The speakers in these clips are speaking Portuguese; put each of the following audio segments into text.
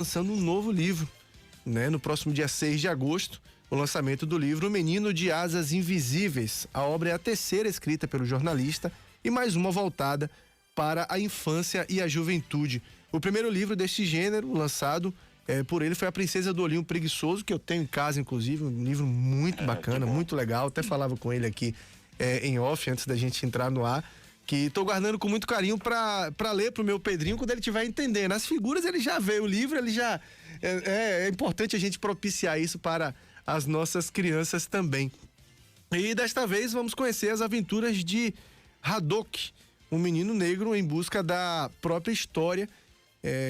lançando um novo livro, né? No próximo dia 6 de agosto, o lançamento do livro O Menino de Asas Invisíveis. A obra é a terceira escrita pelo jornalista e mais uma voltada para a infância e a juventude. O primeiro livro deste gênero, lançado por ele, foi A Princesa do Olhinho Preguiçoso, que eu tenho em casa, inclusive, um livro muito bacana, muito legal. Até falava com ele aqui em off, antes da gente entrar no ar, que tô guardando com muito carinho pra ler pro meu Pedrinho quando ele tiver entendendo. As figuras ele já vê, o livro ele já... É importante a gente propiciar isso para as nossas crianças também. E desta vez vamos conhecer as aventuras de Haddock, um menino negro em busca da própria história,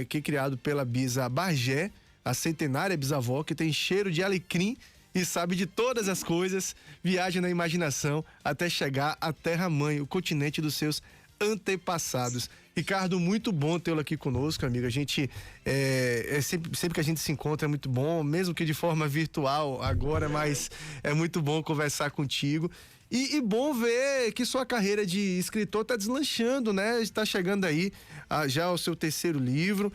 que é criado pela bisa Bagé, a centenária bisavó que tem cheiro de alecrim e sabe de todas as coisas, viaja na imaginação até chegar à Terra-mãe, o continente dos seus antepassados. Ricardo, muito bom tê-lo aqui conosco, amigo. A gente, sempre que a gente se encontra é muito bom, mesmo que de forma virtual agora, mas é muito bom conversar contigo. E bom ver que sua carreira de escritor está deslanchando, né? Está chegando aí já ao seu terceiro livro,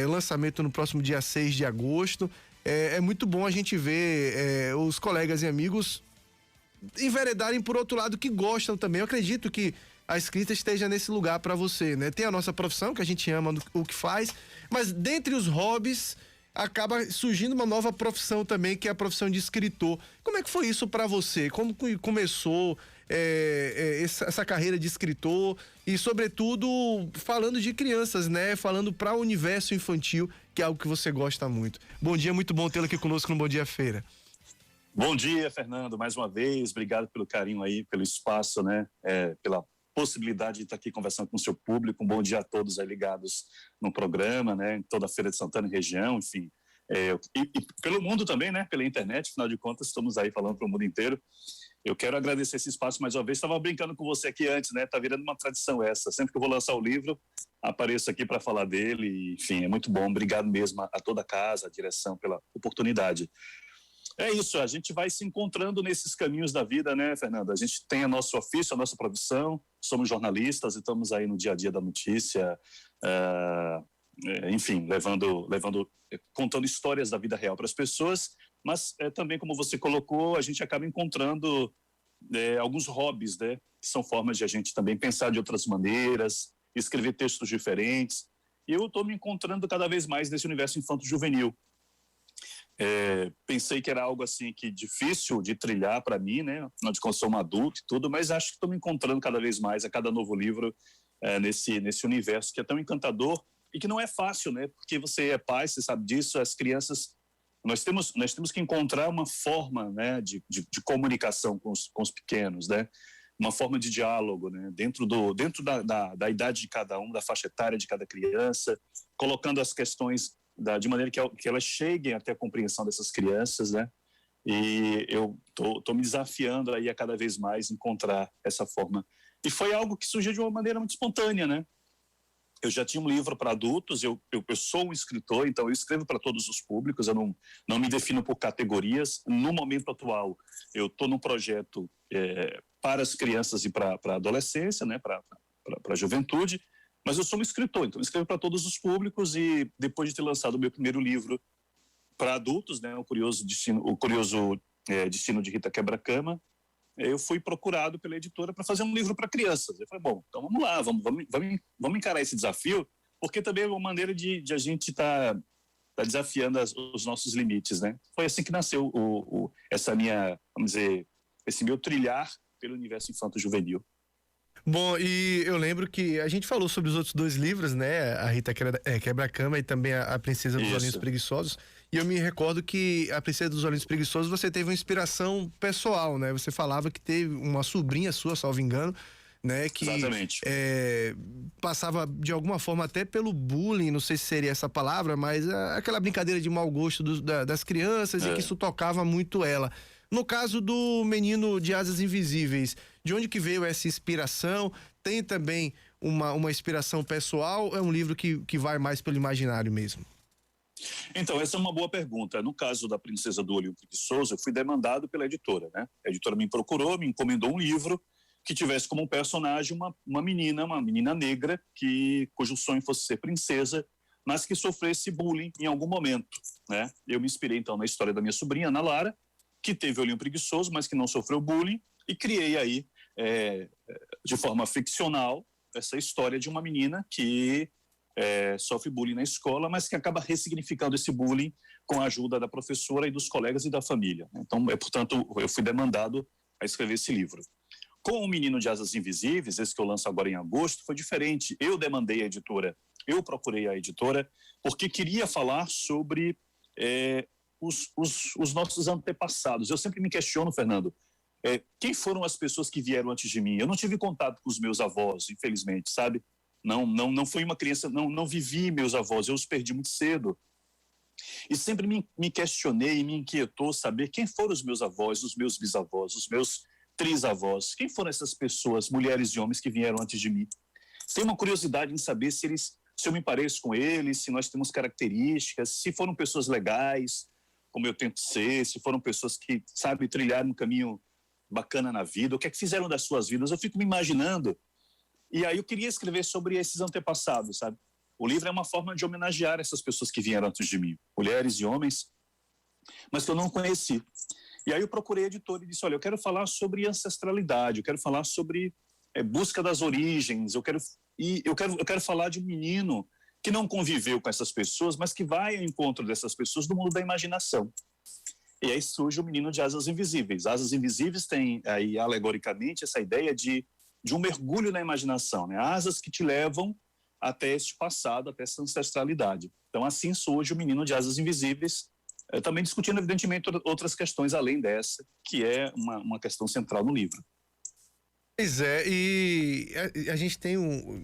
lançamento no próximo dia 6 de agosto. É muito bom a gente ver os colegas e amigos enveredarem por outro lado que gostam também. Eu acredito que a escrita esteja nesse lugar para você, né? Tem a nossa profissão, que a gente ama o que faz, mas dentre os hobbies acaba surgindo uma nova profissão também, que é a profissão de escritor. Como é que foi isso para você? Como começou essa carreira de escritor e, sobretudo, falando de crianças, né? Falando para o universo infantil, que é algo que você gosta muito. Bom dia, muito bom tê-lo aqui conosco no Bom Dia Feira. Bom dia, Fernando, mais uma vez, obrigado pelo carinho aí, pelo espaço, né? Pela possibilidade de estar aqui conversando com o seu público. Um bom dia a todos aí ligados no programa, né? Em toda a Feira de Santana e região, enfim. E pelo mundo também, né? Pela internet, afinal de contas, estamos aí falando para o mundo inteiro. Eu quero agradecer esse espaço mais uma vez. Estava brincando com você aqui antes, né? Tá virando uma tradição essa. Sempre que eu vou lançar o livro, apareço aqui para falar dele. Enfim, é muito bom. Obrigado mesmo a toda a casa, a direção, pela oportunidade. É isso, a gente vai se encontrando nesses caminhos da vida, né, Fernanda? A gente tem o nosso ofício, a nossa profissão, somos jornalistas e estamos aí no dia a dia da notícia, enfim, contando histórias da vida real para as pessoas, mas também, como você colocou, a gente acaba encontrando alguns hobbies, né, que são formas de a gente também pensar de outras maneiras, escrever textos diferentes, e eu estou me encontrando cada vez mais nesse universo infanto-juvenil. Pensei que era algo assim que difícil de trilhar para mim, né? Afinal de contas, sou um adulto e tudo, mas acho que estou me encontrando cada vez mais a cada novo livro nesse universo que é tão encantador e que não é fácil, né? Porque você é pai, você sabe disso, as crianças, nós temos que encontrar uma forma, né, de comunicação com os pequenos, né? Uma forma de diálogo, né? Dentro da idade de cada um, da faixa etária de cada criança, colocando as questões de maneira que elas cheguem até a compreensão dessas crianças, né? E eu tô me desafiando aí a cada vez mais encontrar essa forma. E foi algo que surgiu de uma maneira muito espontânea, né? Eu já tinha um livro para adultos, eu sou um escritor, então eu escrevo para todos os públicos, eu não me defino por categorias. No momento atual, eu estou num projeto para as crianças e para a adolescência, né? Para a juventude. Mas eu sou um escritor, então eu escrevo para todos os públicos e depois de ter lançado o meu primeiro livro para adultos, né, o Curioso Destino de Rita Quebra-Cama, eu fui procurado pela editora para fazer um livro para crianças. Eu falei, bom, então vamos lá, vamos encarar esse desafio, porque também é uma maneira de a gente estar desafiando os nossos limites, né? Foi assim que nasceu essa minha, vamos dizer, esse meu trilhar pelo universo infanto-juvenil. Bom, e eu lembro que a gente falou sobre os outros dois livros, né? A Rita Quebra-Cama e também a Princesa dos Olhinhos Preguiçosos. E eu me recordo que a Princesa dos Olhinhos Preguiçosos você teve uma inspiração pessoal, né? Você falava que teve uma sobrinha sua, salvo engano, né? Que passava de alguma forma até pelo bullying, não sei se seria essa palavra, mas aquela brincadeira de mau gosto das crianças e que isso tocava muito ela. No caso do Menino de Asas Invisíveis, de onde que veio essa inspiração? Tem também uma inspiração pessoal? É um livro que vai mais pelo imaginário mesmo? Então, essa é uma boa pergunta. No caso da Princesa do Olhinho Preguiçoso, eu fui demandado pela editora, né? A editora me procurou, me encomendou um livro que tivesse como personagem uma menina negra cujo sonho fosse ser princesa mas que sofresse bullying em algum momento, né? Eu me inspirei, então, na história da minha sobrinha, Ana Lara, que teve olhinho preguiçoso, mas que não sofreu bullying, e criei aí, de forma ficcional, essa história de uma menina que sofre bullying na escola, mas que acaba ressignificando esse bullying com a ajuda da professora e dos colegas e da família. Então, portanto, eu fui demandado a escrever esse livro. Com o Menino de Asas Invisíveis, esse que eu lanço agora em agosto, foi diferente. Eu demandei a editora, eu procurei a editora, porque queria falar sobre os nossos antepassados. Eu sempre me questiono, Fernando, quem foram as pessoas que vieram antes de mim? Eu não tive contato com os meus avós, infelizmente, sabe? Não fui uma criança, não vivi meus avós, eu os perdi muito cedo. E sempre me questionei e me inquietou saber quem foram os meus avós, os meus bisavós, os meus trisavós, quem foram essas pessoas, mulheres e homens que vieram antes de mim. Tenho uma curiosidade em saber se eu me pareço com eles, se nós temos características, se foram pessoas legais, como eu tento ser, se foram pessoas que, sabe, trilharam um caminho bacana na vida, o que é que fizeram das suas vidas. Eu fico me imaginando, e aí eu queria escrever sobre esses antepassados, sabe? O livro é uma forma de homenagear essas pessoas que vieram antes de mim, mulheres e homens, mas que eu não conheci. E aí eu procurei a editora e disse, olha, eu quero falar sobre ancestralidade, eu quero falar sobre busca das origens, eu quero falar de um menino que não conviveu com essas pessoas, mas que vai ao encontro dessas pessoas do mundo da imaginação. E aí surge o Menino de Asas Invisíveis. Asas Invisíveis tem aí, alegoricamente, essa ideia de um mergulho na imaginação, né? Asas que te levam até este passado, até essa ancestralidade. Então, assim surge o Menino de Asas Invisíveis, também discutindo, evidentemente, outras questões além dessa, que é uma questão central no livro. Pois é, e a gente tem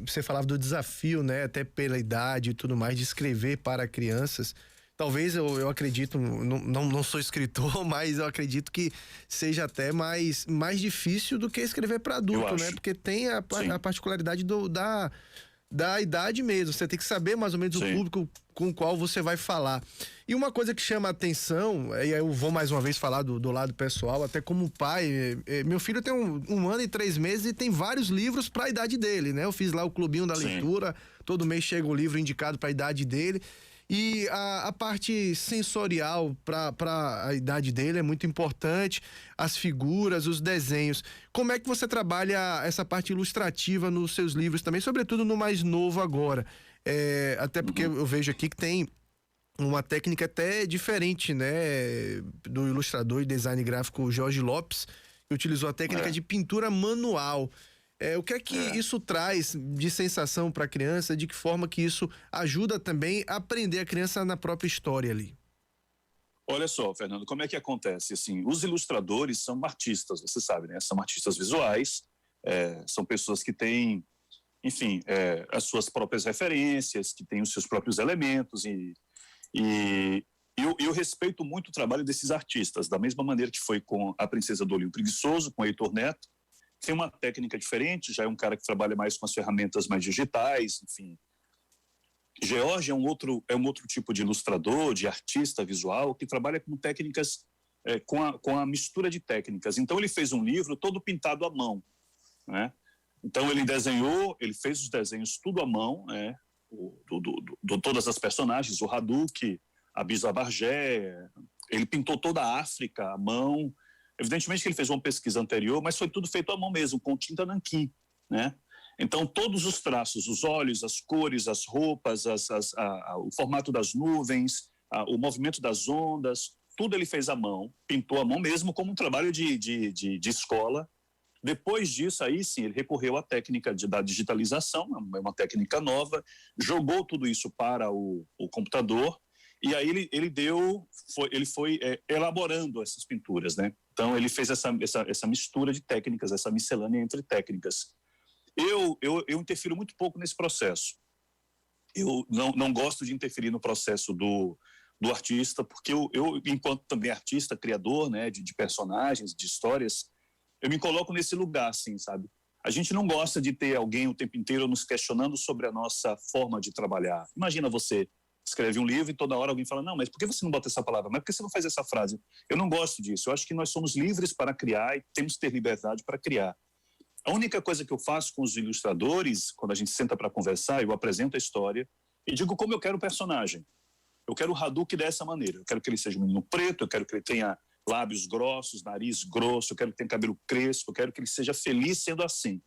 você falava do desafio, né, até pela idade e tudo mais, de escrever para crianças. Talvez eu acredito, não sou escritor, mas eu acredito que seja até mais difícil do que escrever para adulto, né? Porque tem a particularidade da idade mesmo. Você tem que saber mais ou menos o público com o qual você vai falar. E uma coisa que chama a atenção, e eu vou mais uma vez falar do lado pessoal, até como pai, meu filho tem um ano e 3 meses e tem vários livros para a idade dele, né? Eu fiz lá o clubinho da leitura, todo mês chega um livro indicado para a idade dele. E a parte sensorial para a idade dele é muito importante, as figuras, os desenhos. Como é que você trabalha essa parte ilustrativa nos seus livros também, sobretudo no mais novo agora? Até porque eu vejo aqui que tem uma técnica até diferente, né, do ilustrador e design gráfico Jorge Lopes, que utilizou a técnica de pintura manual. O que é que isso traz de sensação para a criança? De que forma que isso ajuda também a aprender a criança na própria história ali? Olha só, Fernando, como é que acontece? Assim, os ilustradores são artistas, você sabe, né? São artistas visuais, são pessoas que têm, enfim, as suas próprias referências, que têm os seus próprios elementos e eu respeito muito o trabalho desses artistas, da mesma maneira que foi com A Princesa do Olhinho Preguiçoso, com Heitor Neto. Tem uma técnica diferente, já é um cara que trabalha mais com as ferramentas mais digitais, enfim. George é um outro tipo de ilustrador, de artista visual, que trabalha com técnicas, com a mistura de técnicas. Então ele fez um livro todo pintado à mão, né? Então ele fez os desenhos tudo à mão, né? Todas as personagens, o Hadouken, a Bisa Bargé, ele pintou toda a África à mão. Evidentemente que ele fez uma pesquisa anterior, mas foi tudo feito à mão mesmo, com tinta nanquim, né? Então, todos os traços, os olhos, as cores, as roupas, o formato das nuvens, o movimento das ondas, tudo ele fez à mão, pintou à mão mesmo como um trabalho de escola. Depois disso, aí sim, ele recorreu à técnica da digitalização, é uma técnica nova, jogou tudo isso para o computador, e aí ele foi elaborando essas pinturas, né? Então ele fez essa mistura de técnicas, essa miscelânea entre técnicas. Eu interfiro muito pouco nesse processo. Eu não gosto de interferir no processo do artista, porque eu enquanto também artista, criador, né, de personagens, de histórias, eu me coloco nesse lugar, assim, sabe? A gente não gosta de ter alguém o tempo inteiro nos questionando sobre a nossa forma de trabalhar. Imagina você escreve um livro e toda hora alguém fala, não, mas por que você não bota essa palavra? Mas por que você não faz essa frase? Eu não gosto disso. Eu acho que nós somos livres para criar e temos que ter liberdade para criar. A única coisa que eu faço com os ilustradores, quando a gente senta para conversar, eu apresento a história, e digo como eu quero o personagem. Eu quero o Hadouken dessa maneira. Eu quero que ele seja um menino preto, eu quero que ele tenha lábios grossos, nariz grosso, eu quero que ele tenha cabelo crespo, eu quero que ele seja feliz sendo assim.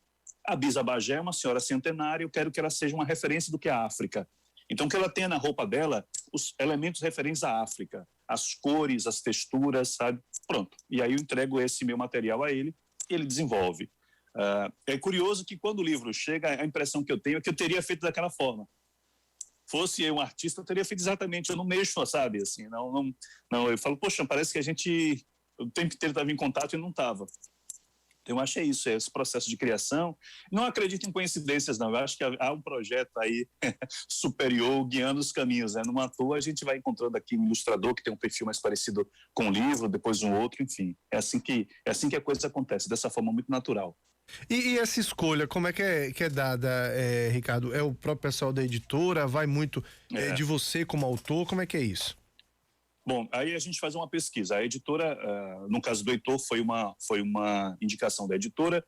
A Bisa Bagé é uma senhora centenária, eu quero que ela seja uma referência do que é a África. Então, que ela tenha na roupa dela os elementos referentes à África, as cores, as texturas, sabe? Pronto. E aí eu entrego esse meu material a ele e ele desenvolve. É curioso que quando o livro chega, a impressão que eu tenho é que eu teria feito daquela forma. Fosse eu um artista, eu teria feito exatamente, eu não mexo, sabe, assim, não, eu falo, poxa, parece que a gente, o tempo inteiro estava em contato e não estava. Então, eu acho que é isso, é esse processo de criação. Não acredito em coincidências, não, eu acho que há um projeto aí superior guiando os caminhos, né, numa toa a gente vai encontrando aqui um ilustrador que tem um perfil mais parecido com o livro, depois um outro, enfim, é assim que a coisa acontece, dessa forma muito natural. E essa escolha, como é que é dada, Ricardo? É o próprio pessoal da editora? Vai muito de você como autor? Como é que é isso? Bom, aí a gente faz uma pesquisa. A editora, no caso do Heitor, foi uma indicação da editora,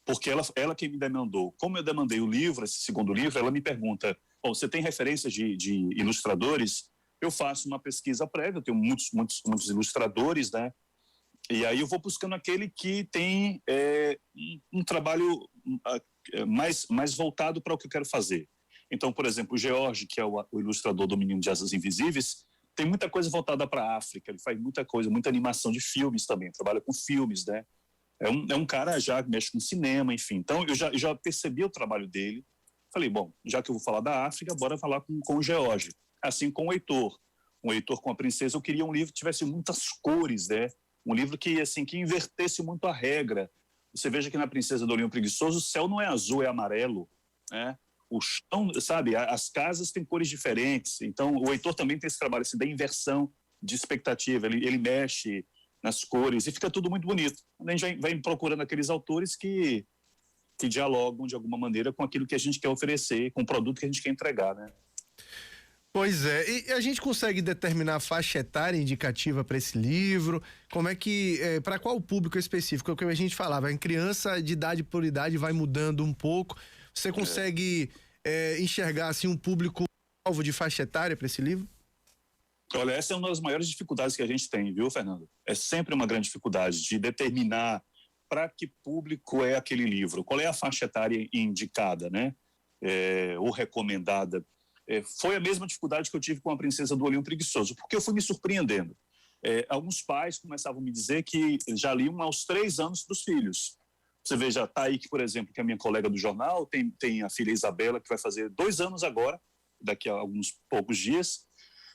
porque ela que me demandou. Como eu demandei o livro, esse segundo livro, ela me pergunta, bom, você tem referências de ilustradores? Eu faço uma pesquisa prévia, eu tenho muitos ilustradores, né? E aí eu vou buscando aquele que tem um trabalho mais voltado para o que eu quero fazer. Então, por exemplo, o George, que é o ilustrador do Menino de Asas Invisíveis, tem muita coisa voltada para a África, ele faz muita coisa, muita animação de filmes também, trabalha com filmes, né? É um cara já que mexe com cinema, enfim. Então, eu já percebi o trabalho dele. Falei, bom, já que eu vou falar da África, bora falar com o George. Assim com o Heitor. O Heitor com a Princesa, eu queria um livro que tivesse muitas cores, né? Um livro que, assim, que invertesse muito a regra. Você veja que na Princesa do Olhinho Preguiçoso, o céu não é azul, é amarelo, né? O chão, sabe, as casas têm cores diferentes. Então, o Heitor também tem esse trabalho assim, da inversão de expectativa. Ele mexe nas cores e fica tudo muito bonito. A gente vai procurando aqueles autores que dialogam de alguma maneira com aquilo que a gente quer oferecer, com o produto que a gente quer entregar, né? Pois é, e a gente consegue determinar a faixa etária indicativa para esse livro? Como é que, para qual público específico? É o que a gente falava, em criança, de idade por idade, vai mudando um pouco. Você consegue enxergar assim um público alvo de faixa etária para esse livro? Olha, essa é uma das maiores dificuldades que a gente tem, viu, Fernando? É sempre uma grande dificuldade de determinar para que público é aquele livro, qual é a faixa etária indicada, né? Ou recomendada. Foi a mesma dificuldade que eu tive com a Princesa do Olhinho Preguiçoso, porque eu fui me surpreendendo. Alguns pais começavam a me dizer que já liam aos 3 anos dos filhos. Você veja, Taíque, por exemplo, que é a minha colega do jornal, tem a filha Isabela, que vai fazer 2 anos agora, daqui a alguns poucos dias.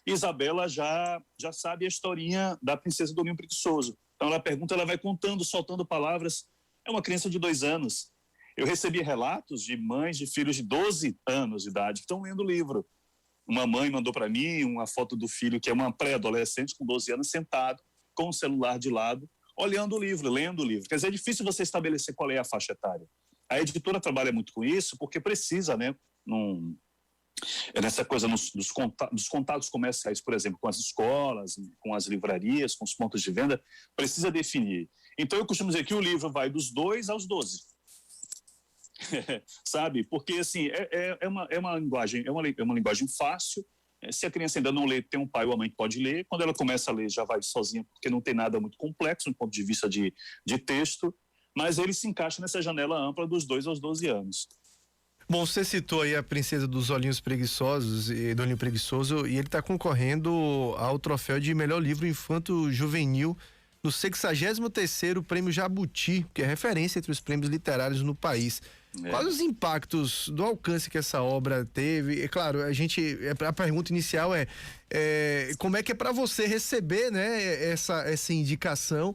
E Isabela já sabe a historinha da Princesa do Olhinho Preguiçoso. Então ela pergunta, ela vai contando, soltando palavras. É uma criança de 2 anos. Eu recebi relatos de mães de filhos de 12 anos de idade que estão lendo o livro. Uma mãe mandou para mim uma foto do filho, que é uma pré-adolescente com 12 anos, sentado, com o celular de lado, olhando o livro, lendo o livro. Quer dizer, é difícil você estabelecer qual é a faixa etária. A editora trabalha muito com isso, porque precisa, né, nessa coisa dos contatos comerciais, por exemplo, com as escolas, com as livrarias, com os pontos de venda, precisa definir. Então, eu costumo dizer que o livro vai dos 2 aos 12. Sabe? Porque, assim, é uma linguagem fácil. Se a criança ainda não lê, tem um pai ou a mãe que pode ler. Quando ela começa a ler, já vai sozinha, porque não tem nada muito complexo do ponto de vista de texto. Mas ele se encaixa nessa janela ampla dos 2 aos 12 anos. Bom, você citou aí a Princesa dos Olhinhos Preguiçosos e do Olhinho Preguiçoso, e ele está concorrendo ao troféu de melhor livro infanto-juvenil no 63º Prêmio Jabuti, que é referência entre os prêmios literários no país. Quais os impactos do alcance que essa obra teve? É claro, a pergunta inicial é como é que é para você receber, né, essa indicação,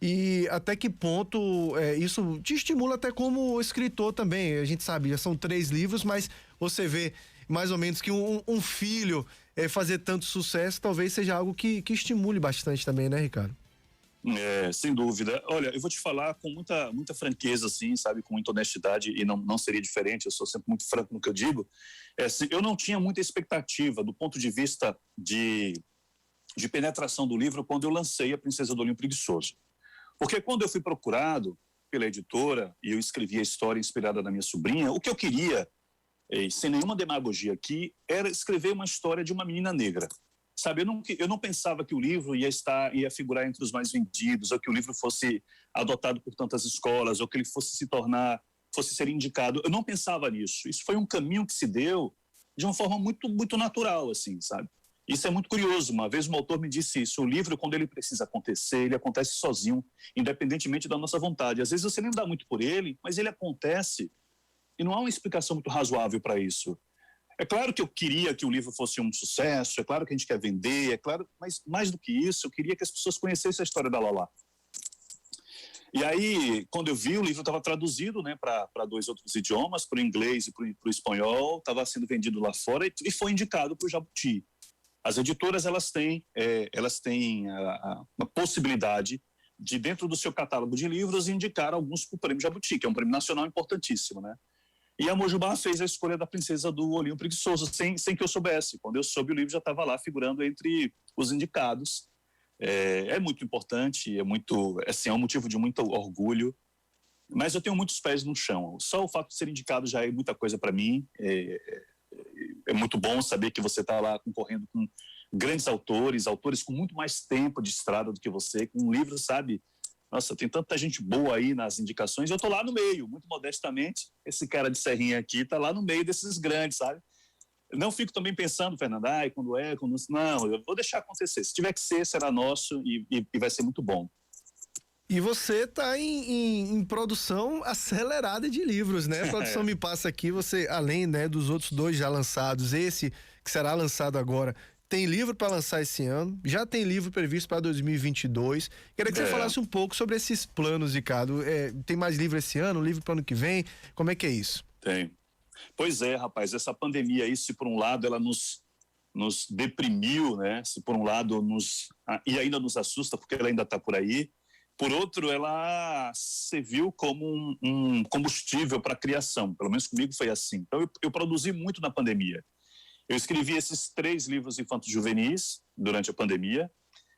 e até que ponto isso te estimula até como escritor também. A gente sabe, já são 3 livros, mas você vê mais ou menos que um filho fazer tanto sucesso talvez seja algo que estimule bastante também, né, Ricardo? Sem dúvida. Olha, eu vou te falar com muita franqueza, assim, sabe, com muita honestidade, e não seria diferente, eu sou sempre muito franco no que eu digo. Assim, eu não tinha muita expectativa do ponto de vista de penetração do livro quando eu lancei A Princesa do Olhinho Preguiçoso. Porque quando eu fui procurado pela editora e eu escrevi a história inspirada na minha sobrinha, o que eu queria sem nenhuma demagogia aqui, era escrever uma história de uma menina negra. Sabe, eu não pensava que o livro ia figurar entre os mais vendidos, ou que o livro fosse adotado por tantas escolas, ou que ele fosse ser indicado. Eu não pensava nisso. Isso foi um caminho que se deu de uma forma muito, muito natural, assim, sabe? Isso é muito curioso. Uma vez um autor me disse isso: o livro, quando ele precisa acontecer, ele acontece sozinho, independentemente da nossa vontade. Às vezes você nem dá muito por ele, mas ele acontece e não há uma explicação muito razoável para isso. É claro que eu queria que o livro fosse um sucesso, é claro que a gente quer vender, é claro, mas mais do que isso, eu queria que as pessoas conhecessem a história da Lala. E aí, quando eu vi, o livro estava traduzido, né, para 2 outros idiomas, para o inglês e para o espanhol, estava sendo vendido lá fora e foi indicado para o Jabuti. As editoras, elas têm a possibilidade de, dentro do seu catálogo de livros, indicar alguns para o Prêmio Jabuti, que é um prêmio nacional importantíssimo, né? E a Mojubá fez a escolha da Princesa do Olhinho Preguiçoso, sem que eu soubesse. Quando eu soube, o livro já estava lá figurando entre os indicados. É muito importante, é um motivo de muito orgulho, mas eu tenho muitos pés no chão. Só o fato de ser indicado já é muita coisa para mim. É muito bom saber que você está lá concorrendo com grandes autores com muito mais tempo de estrada do que você, com um livro, sabe? Nossa, tem tanta gente boa aí nas indicações, eu tô lá no meio, muito modestamente, esse cara de Serrinha aqui tá lá no meio desses grandes, sabe? Eu não fico também pensando, Fernando, quando não, eu vou deixar acontecer, se tiver que ser, será nosso e vai ser muito bom. E você tá em produção acelerada de livros, né? A produção me passa aqui, você, além, né, dos outros 2 já lançados, esse que será lançado agora, tem livro para lançar esse ano, já tem livro previsto para 2022. Queria que você falasse um pouco sobre esses planos, Ricardo. Tem mais livro esse ano, livro para o ano que vem? Como é que é isso? Tem. Pois é, rapaz, essa pandemia aí, se por um lado ela nos deprimiu, né? Se por um lado e ainda nos assusta porque ela ainda está por aí, por outro ela serviu como um combustível para a criação, pelo menos comigo foi assim. Então eu produzi muito na pandemia. Eu escrevi esses 3 livros infantos juvenis durante a pandemia.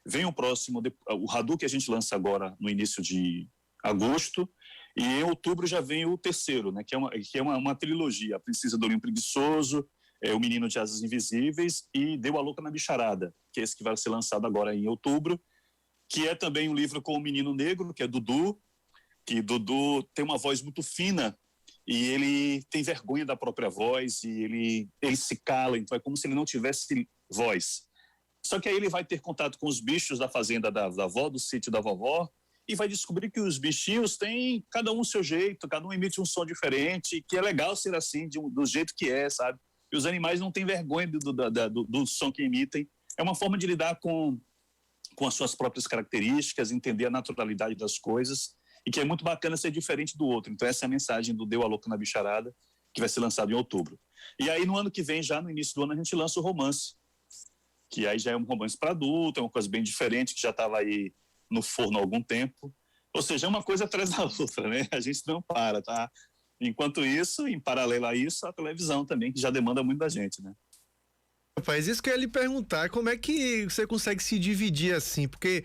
Vem o próximo, o Radu, que a gente lança agora no início de agosto, e em outubro já vem o terceiro, né, que é uma trilogia: A Princesa do Olhinho Preguiçoso, O Menino de Asas Invisíveis e Deu a Louca na Bicharada, que é esse que vai ser lançado agora em outubro, que é também um livro com o menino negro, que é Dudu, que Dudu tem uma voz muito fina, e ele tem vergonha da própria voz, e ele se cala, então é como se ele não tivesse voz. Só que aí ele vai ter contato com os bichos da fazenda da avó, do sítio da vovó, e vai descobrir que os bichinhos têm cada um o seu jeito, cada um emite um som diferente, que é legal ser assim, do jeito que é, sabe? E os animais não têm vergonha do som que emitem. É uma forma de lidar com as suas próprias características, entender a naturalidade das coisas, e que é muito bacana ser diferente do outro. Então essa é a mensagem do Deu a Louca na Bicharada, que vai ser lançado em outubro. E aí no ano que vem, já no início do ano, a gente lança o Romance, que aí já é um romance para adulto, é uma coisa bem diferente, que já estava aí no forno há algum tempo. Ou seja, é uma coisa atrás da outra, né? A gente não para, tá? Enquanto isso, em paralelo a isso, a televisão também, que já demanda muito da gente, né? Rapaz, isso que eu ia lhe perguntar, como é que você consegue se dividir assim? Porque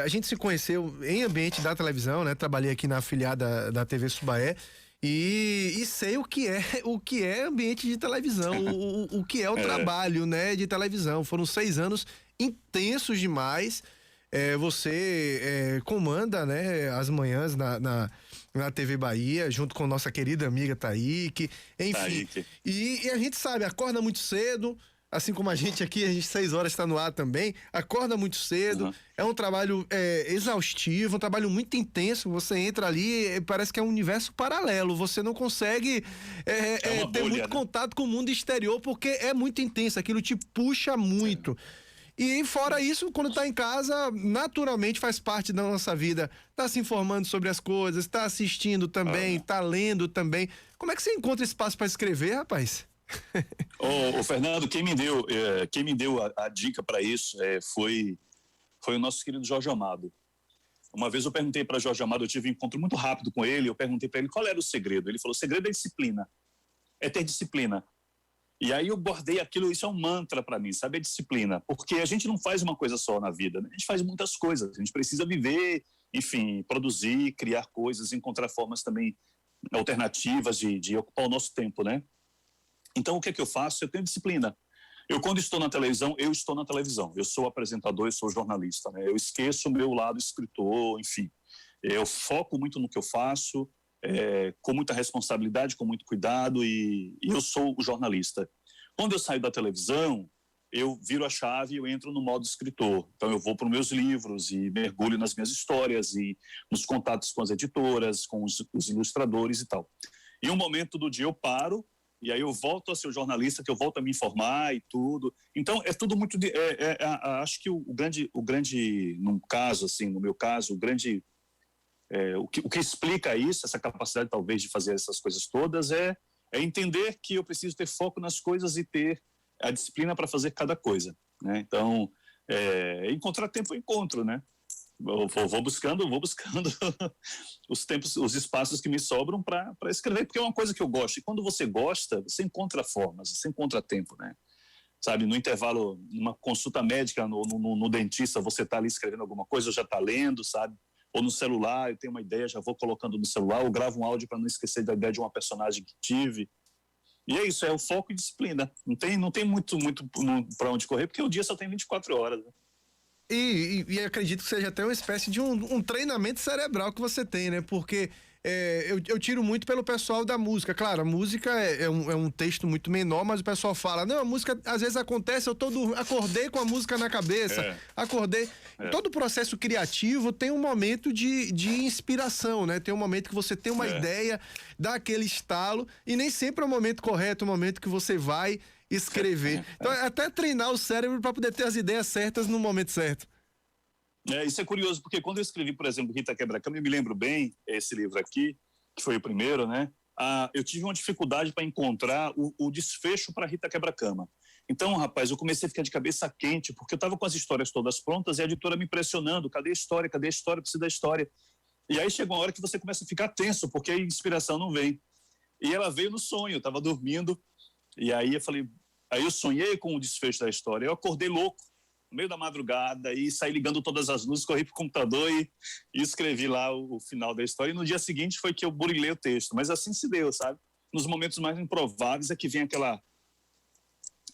a gente se conheceu em ambiente da televisão, né? Trabalhei aqui na afiliada da TV Subaé e sei o que é ambiente de televisão, o que é o trabalho, né, de televisão. Foram 6 anos intensos demais. Você comanda, né, as manhãs na TV Bahia, junto com nossa querida amiga Taíque, enfim. E a gente sabe, acorda muito cedo, assim como a gente aqui, a gente 6 horas está no ar também, acorda muito cedo, é um trabalho exaustivo, um trabalho muito intenso, você entra ali, parece que é um universo paralelo, você não consegue ter muito, né, contato com o mundo exterior, porque é muito intenso, aquilo te puxa muito. E fora isso, quando tá em casa, naturalmente faz parte da nossa vida. Tá se informando sobre as coisas, tá assistindo também, tá lendo também. Como é que você encontra espaço para escrever, rapaz? Ô, Fernando, quem me deu a dica para isso foi o nosso querido Jorge Amado. Uma vez eu perguntei para Jorge Amado, eu tive um encontro muito rápido com ele, eu perguntei para ele qual era o segredo. Ele falou: o segredo é disciplina, é ter disciplina. E aí eu guardei aquilo, isso é um mantra para mim, sabe, a disciplina, porque a gente não faz uma coisa só na vida, né? A gente faz muitas coisas, a gente precisa viver, enfim, produzir, criar coisas, encontrar formas também alternativas de ocupar o nosso tempo, né? Então, o que é que eu faço? Eu tenho disciplina. Eu, quando estou na televisão, eu estou na televisão. Eu sou apresentador, eu sou jornalista, né? Eu esqueço o meu lado escritor, enfim. Eu foco muito no que eu faço, com muita responsabilidade, com muito cuidado, e eu sou o jornalista. Quando eu saio da televisão, eu viro a chave e eu entro no modo escritor. Então, eu vou para os meus livros e mergulho nas minhas histórias e nos contatos com as editoras, com os ilustradores e tal. Em um momento do dia eu paro, e aí eu volto a ser o jornalista, que eu volto a me informar e tudo. Então, é tudo muito... acho que o grande, no caso, assim, no meu caso, o que explica isso, essa capacidade talvez de fazer essas coisas todas, é entender que eu preciso ter foco nas coisas e ter a disciplina para fazer cada coisa, né? Então, encontrar tempo eu encontro, né? Eu vou buscando os tempos, os espaços que me sobram para escrever, porque é uma coisa que eu gosto. E quando você gosta, você encontra formas, você encontra tempo, né? Sabe, no intervalo, numa consulta médica, no dentista, você está ali escrevendo alguma coisa, ou já está lendo, sabe? Ou no celular, eu tenho uma ideia, já vou colocando no celular, ou gravo um áudio para não esquecer da ideia de uma personagem que tive. E é isso, é o foco e disciplina. Não tem muito para onde correr, porque o dia só tem 24 horas, né? E acredito que seja até uma espécie de um treinamento cerebral que você tem, né? Porque eu tiro muito pelo pessoal da música. Claro, a música é um texto muito menor, mas o pessoal fala, não, a música às vezes acontece, acordei com a música na cabeça, acordei. Todo o processo criativo tem um momento de inspiração, né? Tem um momento que você tem uma ideia, dá aquele estalo, e nem sempre é o momento correto, o momento que você vai escrever. Então, até treinar o cérebro para poder ter as ideias certas no momento certo. Isso é curioso, porque quando eu escrevi, por exemplo, Rita Quebra-Cama, eu me lembro bem, esse livro aqui, que foi o primeiro, né? Eu tive uma dificuldade para encontrar o desfecho para Rita Quebra-Cama. Então, rapaz, eu comecei a ficar de cabeça quente, porque eu estava com as histórias todas prontas e a editora me pressionando, cadê a história, precisa da história. E aí chega uma hora que você começa a ficar tenso, porque a inspiração não vem. E ela veio no sonho, eu estava dormindo, e aí eu sonhei com o desfecho da história, eu acordei louco, no meio da madrugada, e saí ligando todas as luzes, corri pro computador e escrevi lá o final da história, e no dia seguinte foi que eu burilei o texto, mas assim se deu, sabe? Nos momentos mais improváveis é que vem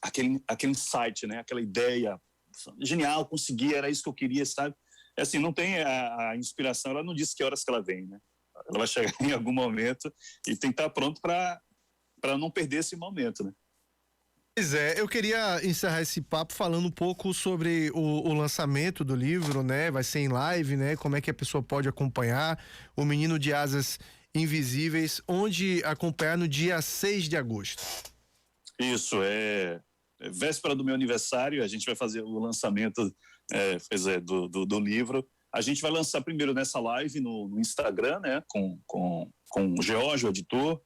aquele insight, né? Aquela ideia genial, consegui, era isso que eu queria, sabe? Assim, não tem a inspiração, ela não diz que horas que ela vem, né? Ela vai chegar em algum momento e tem que estar pronto para não perder esse momento, né? Pois é, eu queria encerrar esse papo falando um pouco sobre o lançamento do livro, né? Vai ser em live, né? Como é que a pessoa pode acompanhar O Menino de Asas Invisíveis, onde acompanhar no dia 6 de agosto. Isso, véspera do meu aniversário, a gente vai fazer o lançamento do livro. A gente vai lançar primeiro nessa live no Instagram, né? Com o George, o editor.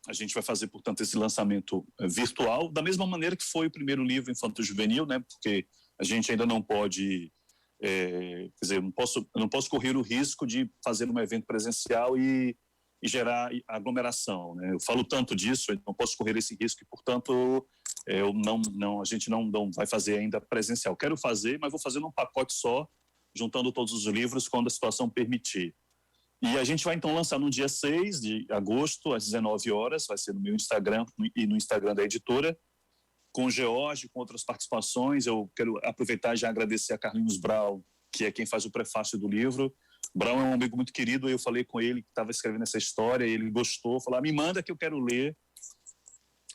A gente vai fazer, portanto, esse lançamento virtual, da mesma maneira que foi o primeiro livro infanto-juvenil, né? Porque a gente ainda não pode, quer dizer, eu não posso correr o risco de fazer um evento presencial e gerar aglomeração, né? Eu falo tanto disso, eu não posso correr esse risco e, portanto, a gente não vai fazer ainda presencial. Quero fazer, mas vou fazer num pacote só, juntando todos os livros quando a situação permitir. E a gente vai então lançar no dia 6 de agosto, às 19 horas, vai ser no meu Instagram e no Instagram da editora, com o George, com outras participações. Eu quero aproveitar e já agradecer a Carlinhos Brau, que é quem faz o prefácio do livro. Brau é um amigo muito querido, eu falei com ele que estava escrevendo essa história, ele gostou, falou, me manda que eu quero ler.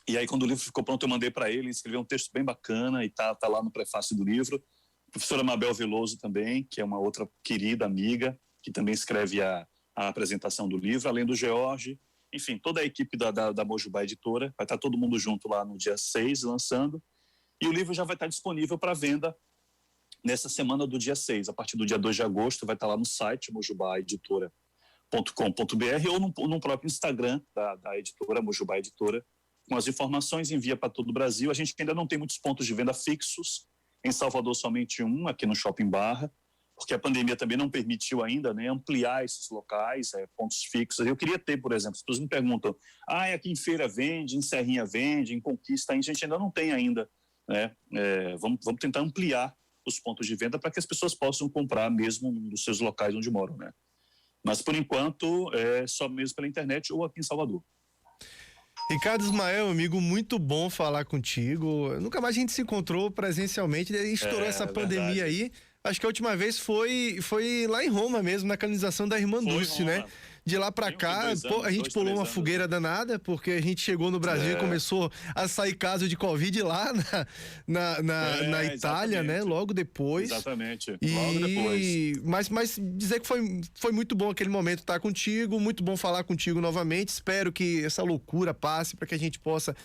E aí quando o livro ficou pronto, eu mandei para ele, escreveu um texto bem bacana e tá lá no prefácio do livro. A professora Mabel Veloso também, que é uma outra querida amiga, que também escreve a apresentação do livro, além do George, enfim, toda a equipe da Mojubá Editora, vai estar todo mundo junto lá no dia 6, lançando, e o livro já vai estar disponível para venda nessa semana do dia 6, a partir do dia 2 de agosto, vai estar lá no site mojubaeditora.com.br ou no próprio Instagram da editora, Mojubá Editora, com as informações, envia para todo o Brasil. A gente ainda não tem muitos pontos de venda fixos, em Salvador somente um, aqui no Shopping Barra, porque a pandemia também não permitiu ainda, né, ampliar esses locais, pontos fixos. Eu queria ter, por exemplo, as pessoas me perguntam, aqui em Feira vende, em Serrinha vende, em Conquista, a gente ainda não tem ainda, né? Vamos tentar ampliar os pontos de venda para que as pessoas possam comprar mesmo nos seus locais onde moram, né? Mas, por enquanto, é só mesmo pela internet ou aqui em Salvador. Ricardo Ismael, amigo, muito bom falar contigo. Nunca mais a gente se encontrou presencialmente, estourou essa pandemia verdade. aí. Acho que a última vez foi lá em Roma mesmo, na canonização da irmã Foi Dulce, né? Roma. De lá pra Tem cá, 2 pô, a anos, gente 2, pulou 3 uma anos, fogueira né? danada, porque a gente chegou no Brasil e começou a sair caso de Covid lá na Itália, né? Exatamente. Logo depois. Exatamente. Logo depois. Mas dizer que foi muito bom aquele momento estar contigo, muito bom falar contigo novamente. Espero que essa loucura passe para que a gente possa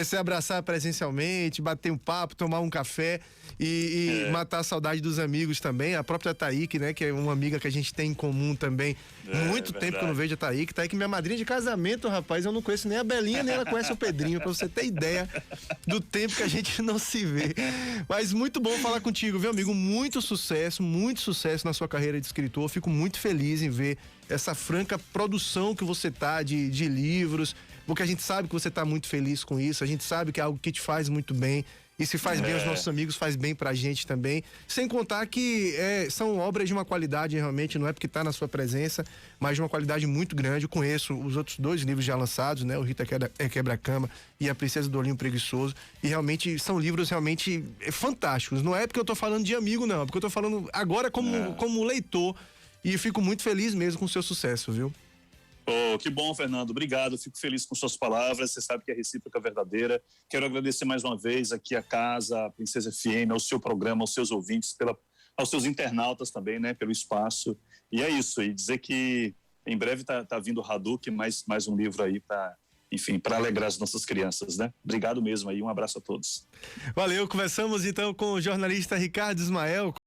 se abraçar presencialmente, bater um papo, tomar um café e matar a saudade dos amigos também. A própria Taíque, né? Que é uma amiga que a gente tem em comum também. Muito tempo que eu não vejo a Taíque. Taíque, minha madrinha de casamento, rapaz, eu não conheço nem a Belinha, nem ela conhece o Pedrinho, pra você ter ideia do tempo que a gente não se vê. Mas muito bom falar contigo, viu, amigo? Muito sucesso na sua carreira de escritor. Fico muito feliz em ver essa franca produção que você tá de livros, porque a gente sabe que você tá muito feliz com isso, a gente sabe que é algo que te faz muito bem. E se faz bem aos nossos amigos, faz bem pra gente também. Sem contar que são obras de uma qualidade, realmente, não é porque tá na sua presença, mas de uma qualidade muito grande. Eu conheço os outros 2 livros já lançados, né? O Rita Quebra-Cama e A Princesa do Olhinho Preguiçoso. E realmente são livros realmente fantásticos. Não é porque eu tô falando de amigo, não. É porque eu tô falando agora como leitor. E fico muito feliz mesmo com o seu sucesso, viu? Oh, que bom, Fernando. Obrigado. Fico feliz com suas palavras. Você sabe que é recíproca verdadeira. Quero agradecer mais uma vez aqui a casa, a Princesa FM, ao seu programa, aos seus ouvintes, aos seus internautas também, né, pelo espaço. E é isso. E dizer que em breve tá vindo o Hadouken, mais um livro aí para, enfim, para alegrar as nossas crianças, né? Obrigado mesmo aí. Um abraço a todos. Valeu. Conversamos então com o jornalista Ricardo Ismael.